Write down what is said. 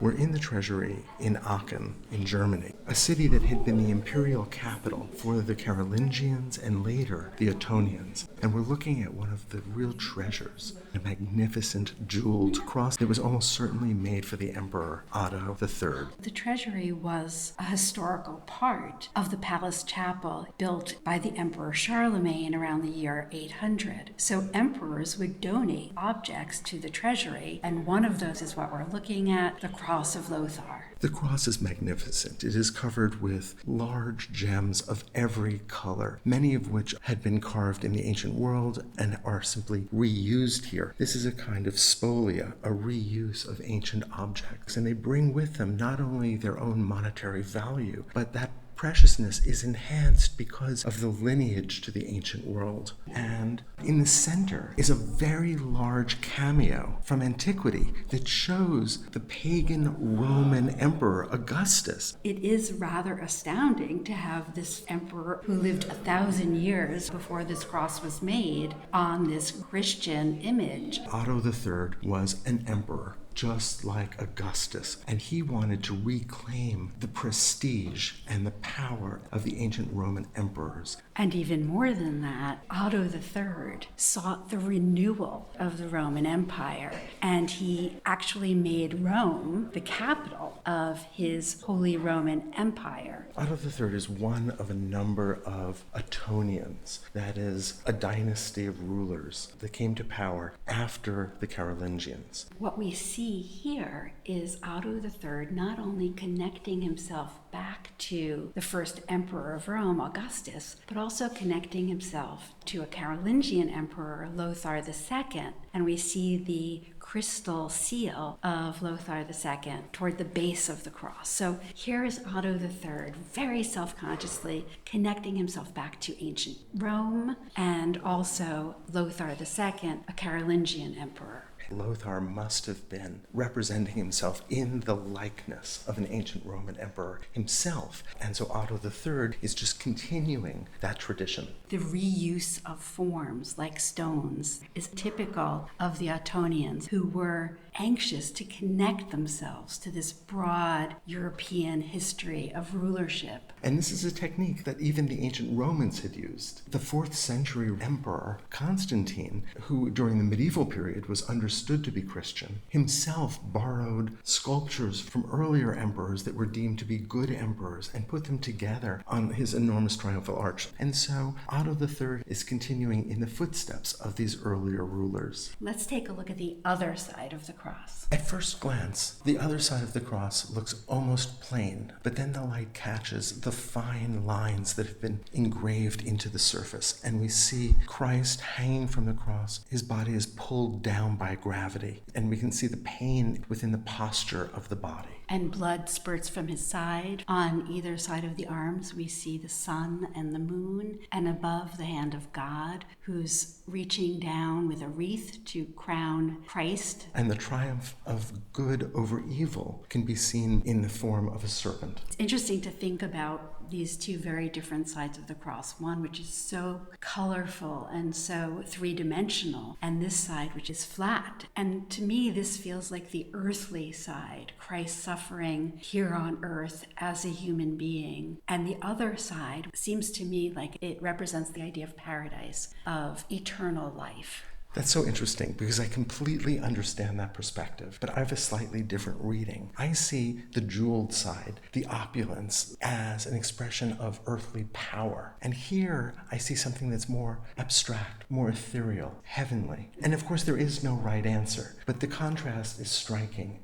We're in the treasury in Aachen, in Germany, a city that had been the imperial capital for the Carolingians and later the Ottonians. And we're looking at one of the real treasures, a magnificent jeweled cross that was almost certainly made for the Emperor Otto III. The treasury was a historical part of the palace chapel built by the Emperor Charlemagne around the year 800. So emperors would donate objects to the treasury, and one of those is what we're looking at, the Cross of Lothair. The cross is magnificent. It is covered with large gems of every color, many of which had been carved in the ancient world and are simply reused here. This is a kind of spolia, a reuse of ancient objects, and they bring with them not only their own monetary value, but that preciousness is enhanced because of the lineage to the ancient world. And in the center is a very large cameo from antiquity that shows the pagan Roman emperor Augustus. It is rather astounding to have this emperor who lived 1,000 years before this cross was made on this Christian image. Otto III was an emperor, just like Augustus, and he wanted to reclaim the prestige and the power of the ancient Roman emperors. And even more than that, Otto III sought the renewal of the Roman Empire, and he actually made Rome the capital of his Holy Roman Empire. Otto III is one of a number of Ottonians, that is, a dynasty of rulers that came to power after the Carolingians. What we see here is Otto III not only connecting himself back to the first emperor of Rome, Augustus, but also connecting himself to a Carolingian emperor, Lothar II. And we see the crystal seal of Lothar II toward the base of the cross. So here is Otto III very self-consciously connecting himself back to ancient Rome and also Lothar II, a Carolingian emperor. Lothar must have been representing himself in the likeness of an ancient Roman emperor himself. And so Otto III is just continuing that tradition. The reuse of forms like stones is typical of the Ottonians, who were anxious to connect themselves to this broad European history of rulership. And this is a technique that even the ancient Romans had used. The 4th century emperor, Constantine, who during the medieval period was understood to be Christian, himself borrowed sculptures from earlier emperors that were deemed to be good emperors and put them together on his enormous triumphal arch. And so Otto III is continuing in the footsteps of these earlier rulers. Let's take a look at the other side of the cross. At first glance, the other side of the cross looks almost plain, but then the light catches the fine lines that have been engraved into the surface, and we see Christ hanging from the cross. His body is pulled down by gravity, and we can see the pain within the posture of the body. And blood spurts from his side. On either side of the arms, we see the sun and the moon, and above the hand of God, who's reaching down with a wreath to crown Christ. And the triumph of good over evil can be seen in the form of a serpent. It's interesting to think about these two very different sides of the cross. One which is so colorful and so three-dimensional, and this side which is flat. And to me, this feels like the earthly side, Christ suffering here on earth as a human being. And the other side seems to me like it represents the idea of paradise, of eternal life. That's so interesting because I completely understand that perspective, but I have a slightly different reading. I see the jeweled side, the opulence, as an expression of earthly power. And here I see something that's more abstract, more ethereal, heavenly. And of course there is no right answer, but the contrast is striking.